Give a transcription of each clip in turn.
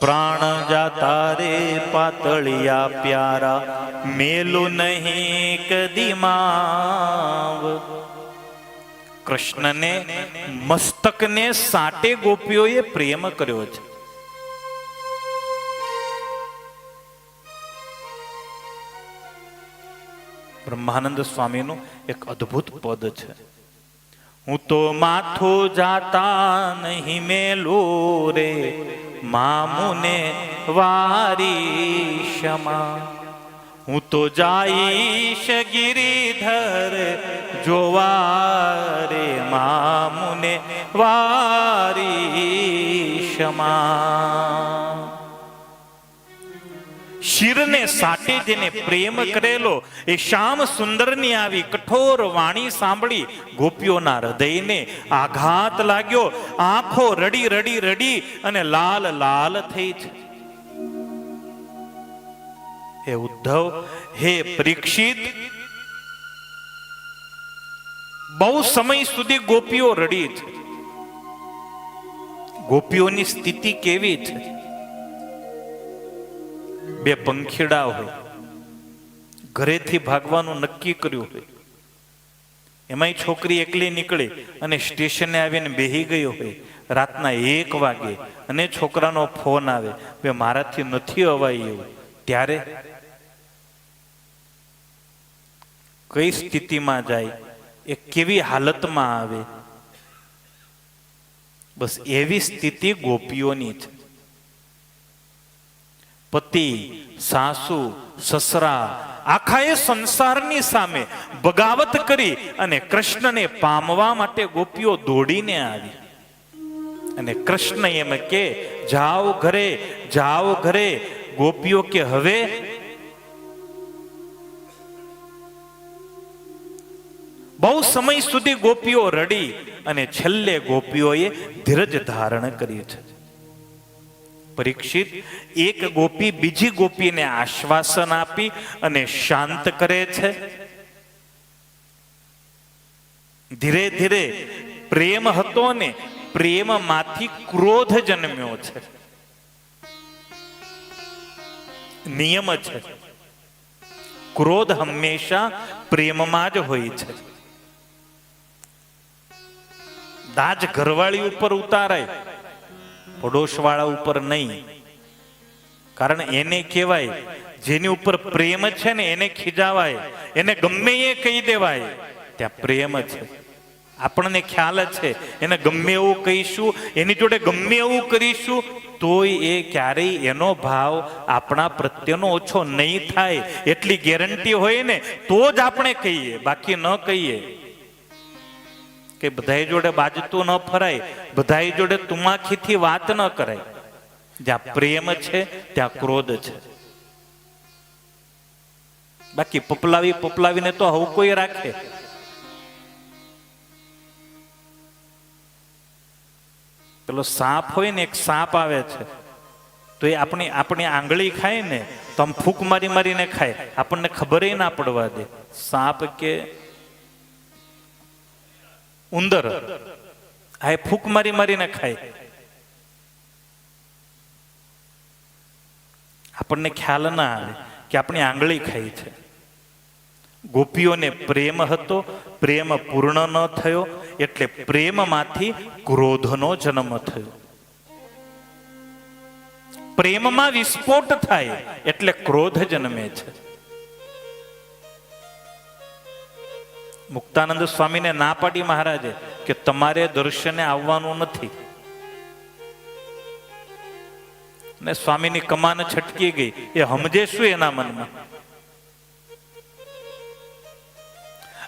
પ્રાણ જાતા રે પાતળિયા પ્યારા, મેલું નહીં કદી માવ. કૃષ્ણને મસ્તકને સાટે ગોપીઓએ પ્રેમ કર્યો છે. બ્રહ્માનંદ સ્વામીનું એક અદ્ભુત પદ છે. હું તો માથું જાતા નહીં મેલું રે, મામુને વારી ક્ષમા. હું તો જાઈશ ગિરિધર જોવા રે, મામુને વારી ક્ષમા. શિરને સાટે જેને પ્રેમ કરેલો એ શ્યામ સુંદરની આવી કઠોર વાણી સાંભળી ગોપીઓના હૃદયને આઘાત લાગ્યો. આંખો રડી રડી રડી અને લાલ લાલ થઈ છે. હે ઉદ્ધવ, હે પરીક્ષિત, બહુ સમય સુધી ગોપીઓ રડી છે. ગોપીઓની સ્થિતિ કેવી છે? બે પંખીડા હોય, ઘરેથી ભાગવાનું નક્કી કર્યું હોય, એમાંય છોકરી એકલી નીકળે અને સ્ટેશને આવીને બેહી ગયો હોય રાતના 1 વાગે, અને છોકરાનો ફોન આવે, બે મારાથી નથી અવાય એવું, ત્યારે કઈ સ્થિતિમાં જાય, એ કેવી હાલતમાં આવે? બસ એવી સ્થિતિ ગોપીઓની છે. પતિ, સાસુ, સસરા, આખા એ સંસારની સામે બગાવત કરી અને કૃષ્ણને પામવા માટે ગોપીઓ દોડીને આવી. અને કૃષ્ણ એમ કે જાઓ ઘરે, જાઓ ઘરે. ગોપીઓ કે હવે? બહુ સમય સુધી ગોપીઓ રડી અને છેલ્લે ગોપીઓએ ધીરજ ધારણ કરી છે. પરીક્ષિત, એક ગોપી બીજી ગોપીને આશ્વાસન આપી અને શાંત કરે છે. ધીરે ધીરે પ્રેમ હતો ને પ્રેમમાંથી ક્રોધ જન્મ્યો છે. નિયમ છે, ક્રોધ હંમેશા પ્રેમમાં જ હોય છે. દાજ ઘરવાળી ઉપર ઉતારાય, પડોશવાળા ઉપર નહીં. કારણ એને કહેવાય જેની ઉપર પ્રેમ છે ને એને ખીજાવાય, એને ગમે એ કહી દેવાય, ત્યાં પ્રેમ છે. આપણને ખ્યાલ છે, એને ગમે એવું કહીશું, એની જોડે ગમે એવું કરીશું, તોય એ ક્યારેય એનો ભાવ આપણા પ્રત્યેનો ઓછો નહીં થાય એટલી ગેરંટી હોય ને તો જ આપણે કહીએ, બાકી ન કહીએ. કે બધાય જોડે બાજતું ન ફરાય, બધાય જોડે તુમાખીથી વાત ન કરાય. જ્યાં પ્રેમ છે ત્યાં ક્રોધ છે. બાકી પપલાવી પપલાવીને તો હવે કોઈ રાખે. પેલો સાપ હોય ને, એક સાપ આવે છે તો એ આપણી આંગળી ખાય ને તો આમ ફૂંક મારી મારીને ખાય, આપણને ખબર ના પડવા દે. સાપ કે ઉંદર, આ ફૂંક મારી મારીને ખાય, આપણને ખ્યાલ ના આવે કે આપણી આંગળી ખાઈ છે. ગોપીઓને પ્રેમ હતો, પ્રેમ પૂર્ણ ન થયો એટલે પ્રેમમાંથી ક્રોધનો જન્મ થયો. પ્રેમમાં વિસ્ફોટ થાય એટલે ક્રોધ જન્મે છે. મુક્તાનંદ સ્વામીને ના પાડી મહારાજે કે તમારે દર્શને આવવાનું નથી. ને સ્વામીની કમાન છટકી ગઈ. એ સમજે શું એના મનમાં?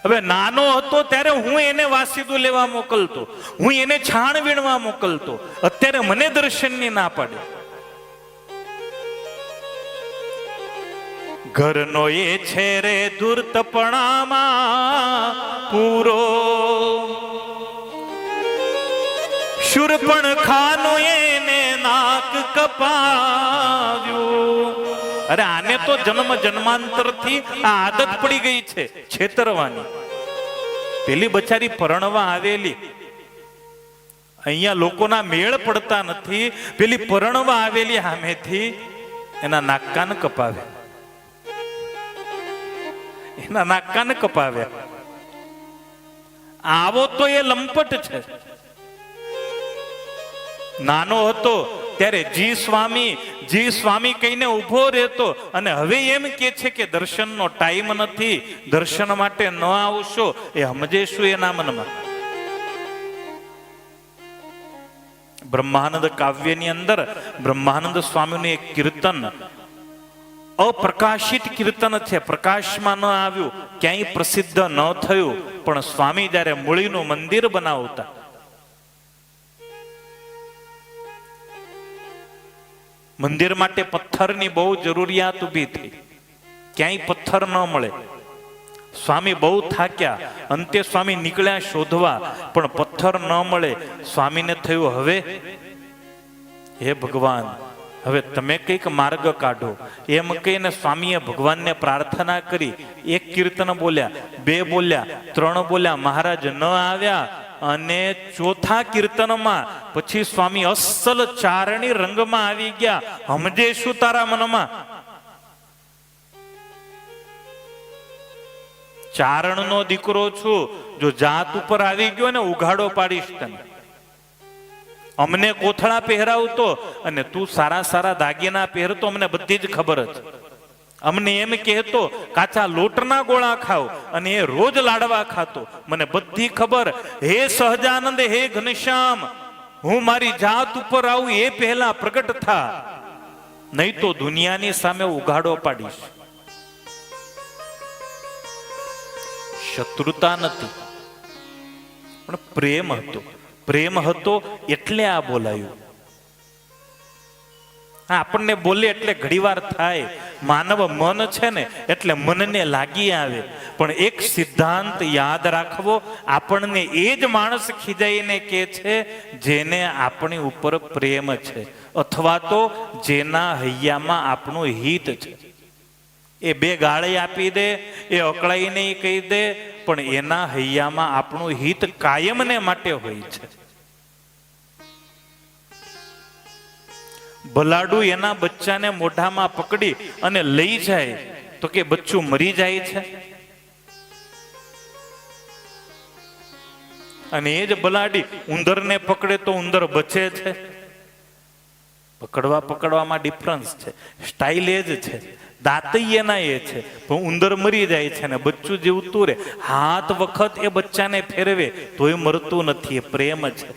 હવે નાનો હતો ત્યારે હું એને વાસીદું લેવા મોકલતો, હું એને છાણ વીણવા મોકલતો, અત્યારે મને દર્શનની ના પાડે. ઘરનો એ છે રે ધૂર્તપણામાં પૂરો, શૂર્પણખાનું એને નાક કપાવ્યું. અરે આને તો જન્મ જન્માંતરથી આ આદત પડી ગઈ છે છેતરવાની. પેલી બચારી પરણવા આવેલી અહીંયા લોકોના મેળ પડતા નથી. પેલી પરણવા આવેલી સામેથી એના નાક કપાવે, એના નાક કપાવે. આવો તો એ લંપટ છે. નાનો હતો ત્યારે જી સ્વામી કહીને ઉભો રહેતો, અને હવે એમ કે છે કે દર્શનનો ટાઈમ નથી, દર્શન માટે ન આવશો. એ સમજે શું એના મનમાં? બ્રહ્માનંદ કાવ્યની અંદર બ્રહ્માનંદ સ્વામીનું એક કીર્તન અપ્રકાશિત કીર્તન છે, પ્રકાશમાં ન આવ્યું, ક્યાંય પ્રસિદ્ધ ન થયું. પણ સ્વામી જ્યારે મૂળીનું મંદિર બનાવતા, મંદિર માટે પથ્થરની બહુ જરૂરિયાત ઊભી થઈ. ક્યાંય પથ્થર ન મળે. સ્વામી બહુ થાક્યા, અંતે સ્વામી નીકળ્યા શોધવા, પણ પથ્થર ન મળે. સ્વામીને થયું હવે હે ભગવાન, હવે તમે કઈક માર્ગ કાઢો. એમ કહીને સ્વામીએ ભગવાનને પ્રાર્થના કરી. એક કીર્તન બોલ્યા, 2 બોલ્યા, 3 બોલ્યા, મહારાજ ન આવ્યા. અને ચોથા કીર્તનમાં પછી સ્વામી અસલ ચારણી રંગમાં આવી ગયા. સમજે શું તારા મનમાં? ચારણનો દીકરો છું, જો જાત ઉપર આવી ગયો ને ઉઘાડો પાડીશ તને. અમને કોથળા પહેરાવતો અને તું સારા સારા દાગીના પહેરતો, અમને બધી જ ખબર જ. અમને એમ કહેતો કાચા લોટના ગોળા ખાવ, અને એ રોજ લાડવા ખાતો, મને બધી ખબર. હે સહજાનંદ, હે ઘનશ્યામ, હું મારી જાત ઉપર આવું એ પહેલા પ્રગટ થા, નહીં તો દુનિયાની સામે ઉઘાડો પાડીશ. શત્રુતા નથી, પણ પ્રેમ હતો. પ્રેમ હતો એટલે આ બોલાયું. આપણને બોલે એટલે ઘડીવાર થાય. માનવ મન છે ને એટલે મનને લાગી આવે. પણ એક સિદ્ધાંત યાદ રાખવો, આપણને એ જ માણસ ખીજાઈને કે છે જેને આપણી ઉપર પ્રેમ છે, અથવા તો જેના હૈયામાં આપણું હિત છે. એ 2 ગાળી આપી દે, એ અકળાઈને કહી દે, પણ એના હૈયામાં આપણું હિત કાયમને માટે હોય છે. ભલાડું એના બચ્ચાને મોઢામાં પકડી અને લઈ જાય તો કે બચ્ચું મરી જાય છે? અને એ જ ભલાડી ઉંદરને પકડે તો ઉંદર બચે છે? પકડવામાં ડિફરન્સ છે, સ્ટાઇલ એ જ છે, દાંત એના એ છે, પણ ઉંદર મરી જાય છે ને બચ્ચું જીવતું રહે. 7 વખત એ બચ્ચાને ફેરવે તોય મરતું નથી. એ પ્રેમ છે.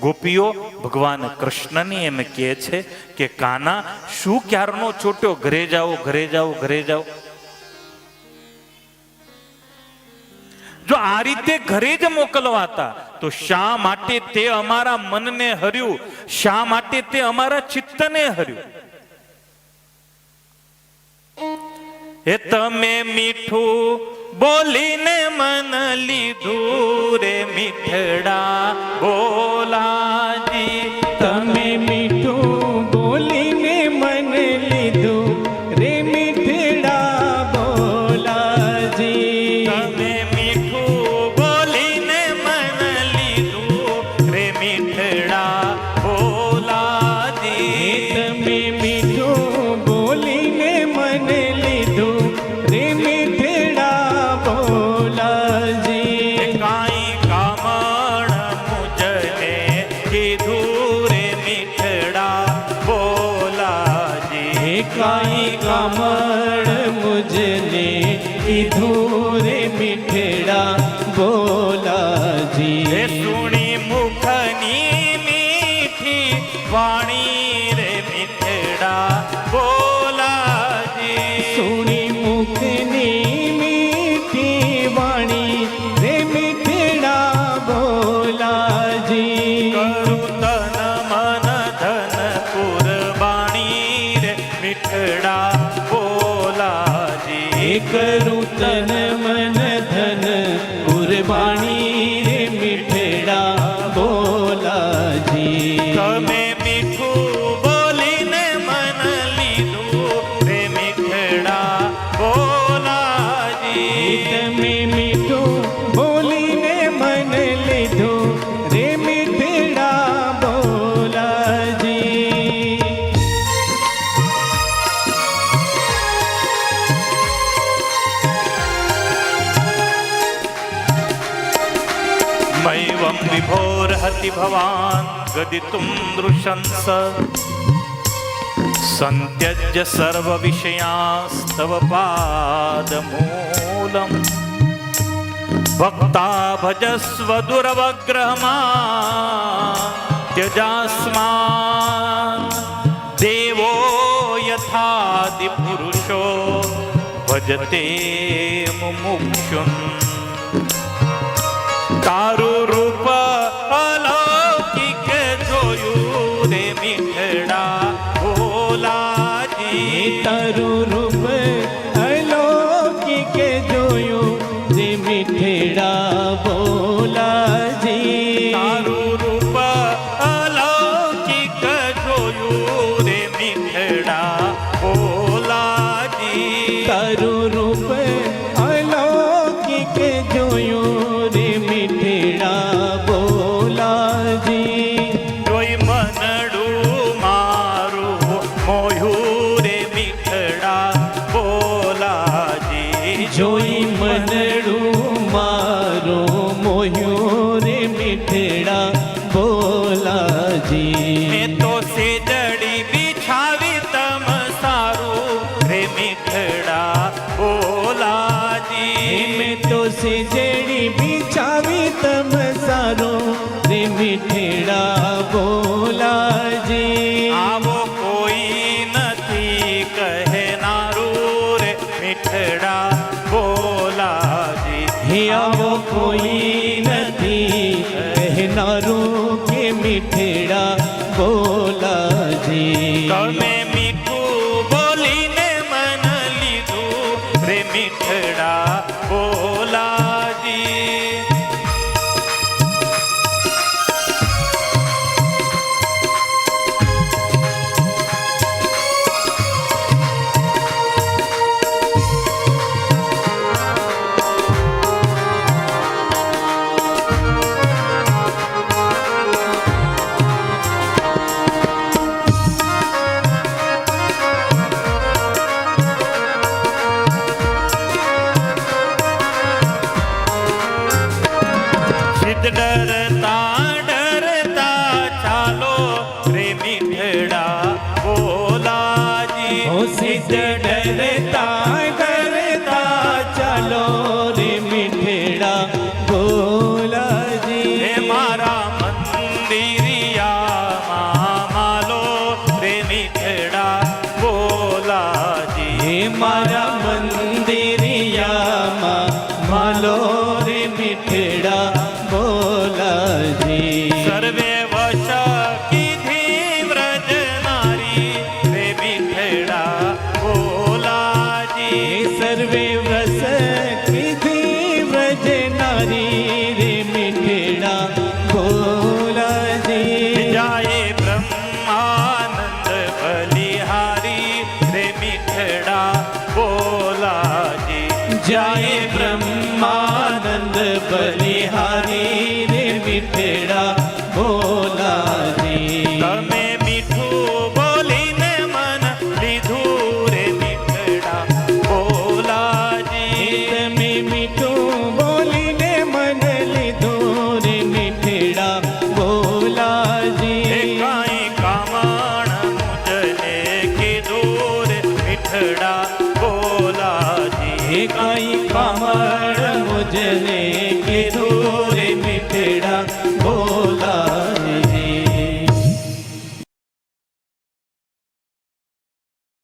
ગોપીઓ ભગવાન કૃષ્ણની એમ કહે છે કે કાના શું ક્યારનો ચોટ્યો, ઘરે જાઓ, ઘરે જાઓ, ઘરે જાઓ. જો આ રીતે ઘરે જ મોકલવાતા તો શા માટે તે અમારા મનને હર્યું? શા માટે તે અમારા ચિત્તને હર્યું? એ તમે મીઠું બોલીને મન લીધું રે મીઠડા બોલાજી. તમે મીઠું બોલીને મન લીધું રે મીઠડા બોલાજી. તમે મીઠું બોલીને મન લીધું રે મીઠડા બોલાજી. તમે મીઠું બોલીને મન લીધું રે મીઠડા બોલાજી. કાઈ કામણ મુજને કીધું રે મીઠડા બોલાજી. કાઈ કામળ મુજને કીધું રે મીઠડા બોલાજી. હે સુણી મુખની મીઠી વાણી રે મીઠડા બોલાજી. સુણી મુખની મીઠી વાણી રે મીઠડા બોલાજી. કરું તન મન ધન કુરબાણી રે મીઠડા બોલાજી. કરું તન મન ધન કુરબાણી રે મીઠડા બોલાજી. विभोर्हति भवान् गदितुं दृशंस संत्यज्य सर्वविषयास्तव पादमूलम् भक्ता भजस्व दुरवग्रहमा त्यजास्मान् देवो यथादिपुरुषो भजते मुमुक्षुन् તારું રૂપ અલૌકિક જોયું રે મીઠડા ભોલાજી તારું રૂપ અલૌકિક જોયું રે મીઠડા ભોલાજી તારું રૂપ અલૌકિક જોયું રે મીઠડા ભોલાજી તારું રૂપ અલૌકિક જોયું રે મીઠડા ભોલાજી જોઈ મનડું મારું મોયું રે મીઠડા ભોલાજી જોઈ મનડું મારો મોહ્યો રે મીઠડા ભોલાજી મેં તો સેજડી બિછાવી તમ સારું રે મીઠડા ભોલાજી મેં તો સેજડી બિછાવી તમ સારો રે મીઠડા ભોલાજી આવો કોઈ નથી કહેનારું રે મીઠડા ભોલાજી હે આવો કોઈ નથી કહેનારું કે મીઠડા ભોલાજી તમે મીઠું બોલીને મન લીધું રે મીઠડા ભોલાજી ડરતા ડરતા ચાલો રે મીઠડા ભોલાજી ઓ સિદ્ધ ડરતા ડરતા ચાલો રે મીઠડા ભોલાજી હે મારા મંદિરિયામાં માલો રે મીઠડા ભોલાજી હે મારા મંદિરિયામાં માલો રે મીઠડા ભોલાજી સર્વે વશ કીધી વ્રજ નારી રે મીઠડા ભોલાજી સર્વે વ્રસ કીધી વ્રજ નારી રે મીઠડા ભોલાજી જાય બ્રહ્માનંદ બલિહારી રે મીઠડા ભોલાજી જાય બ્રહ્માનંદ બલિહારી રે મીઠડા ભોલાજી તમે મીઠું બોલીને મન લીધું રે મીઠડા ભોલાજી તમે મીઠું બોલીને મન લીધું રે મીઠડા ભોલાજી કાંઈ કામણ મુજને કીધું રે મીઠડા ભોલાજી કાંઈ કામળ મુજને કીધું રે મીઠડા